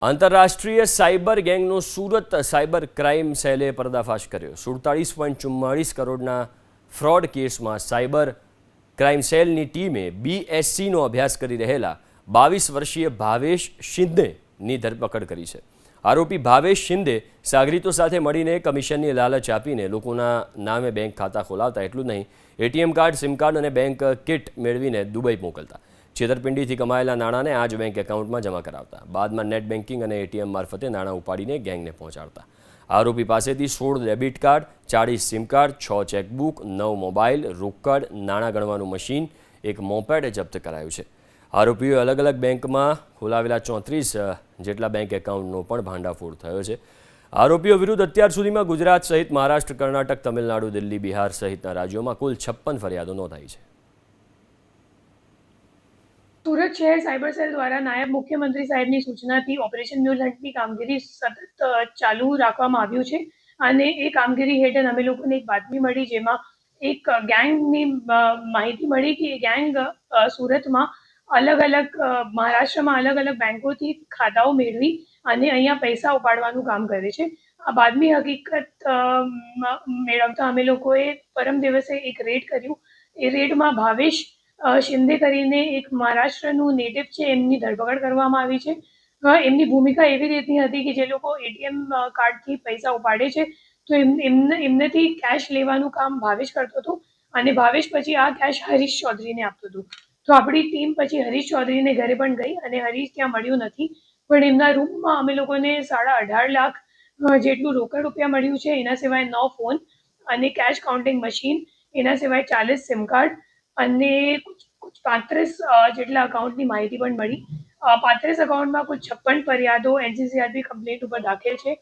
આંતરરાષ્ટ્રીય cyber ગેંગનો Surat cyber crime સેલે પર્દાફાશ કર્યો। 47.44 કરોડના ફ્રોડ કેસમાં સાયબર ક્રાઇમ સેલની ટીમે બીએસસીનો અભ્યાસ કરી રહેલા 22 વર્ષીય ભાવેશ શિંદેની ધરપકડ કરી છે। આરોપી ભાવેશ શિંદે સાગરીતો સાથે મળીને કમિશનની લાલચ આપીને લોકોના નામે બેંક ખાતા ખોલાવતા, એટલું જ નહીં એટીએમ કાર્ડ, સિમ કાર્ડ અને બેંક કિટ મેળવીને દુબઈ મોકલતા। છેતરપિંડીથી કમાયેલા નાણાંને આ જ બેંક એકાઉન્ટમાં જમા કરાવતા, બાદમાં નેટ બેન્કિંગ અને એટીએમ મારફતે નાણાં ઉપાડીને ગેંગને પહોંચાડતા। આરોપી પાસેથી 16 debit card, 40 sim card, 6 chequebook, 9 mobile, રોકડ, નાણાં ગણવાનું મશીન, એક મોપેડ જપ્ત કરાયું છે। આરોપીઓએ અલગ અલગ બેંકમાં ખોલાવેલા 34 જેટલા બેંક એકાઉન્ટનો પણ ભાંડાફોડ થયો છે। આરોપીઓ વિરુદ્ધ અત્યાર સુધીમાં ગુજરાત સહિત મહારાષ્ટ્ર, કર્ણાટક, તમિલનાડુ, દિલ્હી, બિહાર સહિતના રાજ્યોમાં કુલ 56 ફરિયાદો નોંધાઈ છે। સુરત શહેર સાયબર સેલ દ્વારા નાયબ મુખ્યમંત્રી સાહેબની સૂચનાથી ઓપરેશન મ્યુલ હન્ટની કામગીરી સતત ચાલુ રાખવામાં આવ્યું છે અને એ કામગીરી હેઠળ અમે લોકોને એક બાતમી મળી, જેમાં એક ગેંગની માહિતી મળી કે એ ગેંગ સુરતમાં અલગ અલગ મહારાષ્ટ્રમાં અલગ અલગ બેંકોથી ખાતાઓ મેળવી અને અહીંયા પૈસા ઉપાડવાનું કામ કરે છે। આ બાદમી હકીકત મેળવતા અમે લોકોએ પરમ દિવસે એક રેડ કર્યું। એ રેડમાં ભાવેશ શિંદે કરીને એક મહારાષ્ટ્રનું નેટિવ છે, એમની ધરપકડ કરવામાં આવી છે। એમની ભૂમિકા એવી રીતની હતી કે જે લોકો એટીએમ કાર્ડથી પૈસા ઉપાડે છે તો એમનેથી કેશ લેવાનું કામ ભાવેશ કરતો હતો અને ભાવેશ પછી આ કેશ હરીશ ચૌધરીને આપતો હતો। તો આપણી ટીમ પછી હરીશ ચૌધરીને ઘરે પણ ગઈ અને હરીશ ત્યાં મળ્યું નથી, પણ એમના રૂમમાં અમે લોકોને 18.5 લાખ જેટલું રોકડ રૂપિયા મળ્યું છે। એના સિવાય 9 ફોન અને કેશ કાઉન્ટિંગ મશીન, એના સિવાય 40 સિમ કાર્ડ અને कुछ 35 જેટલા અકાઉન્ટની માહિતી પણ મળી। 35 અકાઉન્ટમાં કુલ 56 ફરિયાદો એનસીસીઆરપી કમ્પ્લેન્ટ ઉપર દાખલ છે।